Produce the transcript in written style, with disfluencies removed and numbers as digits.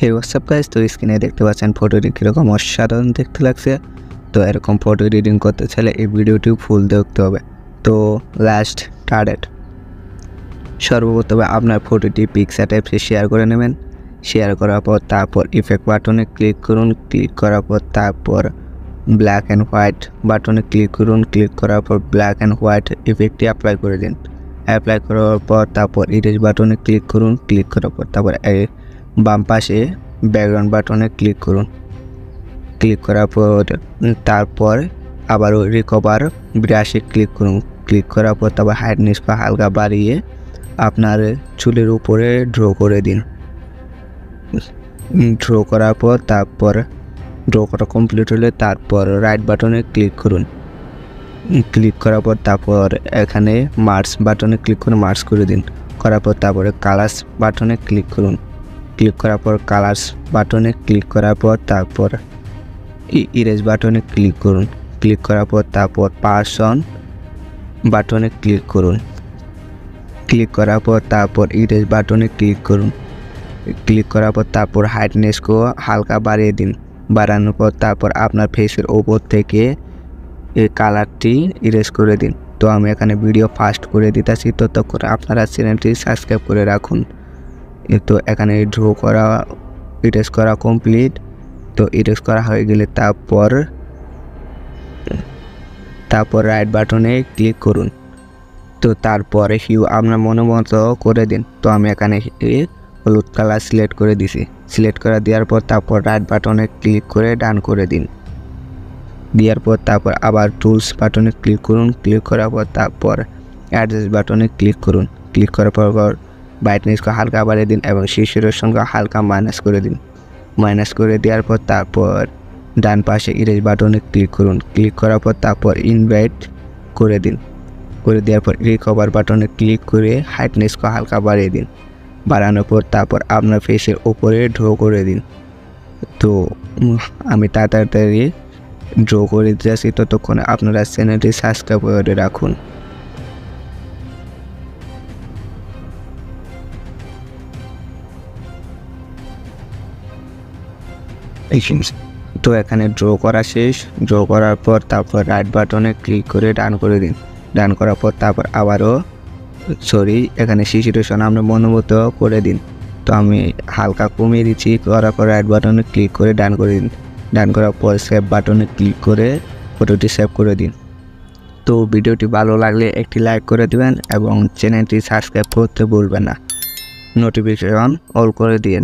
হে WhatsApp guys, তো স্ক্রিনে দেখতে পাচ্ছেন ফটোটি কীরকম অসাধারণ দেখতে লাগছে। তো এরকম ফটো এডিটিং করতে চাইলে এই ভিডিওটি ফুল দেখতে হবে। তো লাস্ট টার্গেট, সর্বপ্রথমে আপনার ফটোটি পিকচার অ্যাপসে শেয়ার করে নেবেন। শেয়ার করার পর তারপর ইফেক্ট বাটনে ক্লিক করুন। ক্লিক করার পর তারপর ব্ল্যাক অ্যান্ড হোয়াইট বাটনে ক্লিক করুন। ক্লিক করার পর ব্ল্যাক অ্যান্ড হোয়াইট ইফেক্টটি অ্যাপ্লাই করে দিন। অ্যাপ্লাই করার পর তারপর ইরেজ বাটনে ক্লিক করুন। ক্লিক করার পর তারপর বাম পাশে ব্যাকগ্রাউন্ড বাটনে ক্লিক করুন। ক্লিক করার পর তারপর আবারও রিকভার ব্রাশে ক্লিক করুন। ক্লিক করার পর তারপর হাইটনেসকে হালকা বাড়িয়ে আপনার চুলের উপরে ড্র করে দিন। ড্র করার পর তারপর ড্র করা কমপ্লিট হলে তারপর রাইট বাটনে ক্লিক করুন। ক্লিক করার পর তারপর এখানে মার্জ বাটনে ক্লিক করে মার্জ করে দিন। করার পর তারপরে কালার্স বাটনে ক্লিক করুন। ক্লিক করার পর কালার্স বাটনে ক্লিক করার পর তারপর ইরেজ বাটনে ক্লিক করুন। ক্লিক করার পর তারপর পার্সন বাটনে ক্লিক করুন। ক্লিক করার পর তারপর ইরেজ বাটনে ক্লিক করুন। ক্লিক করার পর তারপর হাইটনেসকে হালকা বাড়িয়ে দিন। বাড়ানোর পর তারপর আপনার ফেসের ওপর থেকে এই কালারটি ইরেজ করে দিন। তো আমি এখানে ভিডিও ফাস্ট করে দিতেছি, ততক্ষণ আপনারা চ্যানেলটি সাবস্ক্রাইব করে রাখুন। তো এখানে ড্র করা ইরেজ করা কমপ্লিট। তো ইরেজ করা হয়ে গেলে তারপর রাইট বাটনে ক্লিক করুন। তো তারপরে হিউ আপনার মনে মতো করে দিন। তো আমি এখানে হলুদ কালার সিলেক্ট করে দিছি। সিলেক্ট করে দেওয়ার পর তারপর রাইট বাটনে ক্লিক করে ডান করে দিন। দেওয়ার পর তারপর আবার টুলস বাটনে ক্লিক করুন। ক্লিক করার পর তারপর অ্যাডজাস্ট বাটনে ক্লিক করুন। ক্লিক করার পর ব্রাইটনেসকে হালকা বাড়িয়ে দিন এবং স্যাচুরেশনকে হালকা মাইনাস করে দিন। মাইনাস করে দেওয়ার পর তারপর ডান পাশে ইরেজ বাটনে ক্লিক করুন। ক্লিক করার পর তারপর ইনভাইট করে দিন। করে দেওয়ার পর রিকভার বাটনে ক্লিক করে হাইটনেসকে হালকা বাড়িয়ে দিন। বাড়ানোর পর তারপর আপনার ফেসের ওপরে ড্র করে দিন। তো আমি তাড়াতাড়ি ড্র করে দিয়েছি, ততক্ষণ আপনারা চ্যানেলটি সাবস্ক্রাইব করে রাখুন। তো এখানে ড্র করা শেষ। ড্র করার পর তারপর রাইট বাটনে ক্লিক করে ডান করে দিন। ডান করার পর তারপর আবারও এখানে স্যাচুরেশন আমরা মনোমতো করে দিন। তো আমি হালকা কমিয়ে দিচ্ছি। করার পর রাইট বাটনে ক্লিক করে ডান করে দিন। ডান করার পর সেভ বাটনে ক্লিক করে ফটোটি সেভ করে দিন। তো ভিডিওটি ভালো লাগলে একটি লাইক করে দিবেন এবং চ্যানেলটি সাবস্ক্রাইব করতে ভুলবেন না। নোটিফিকেশন অল করে দিন।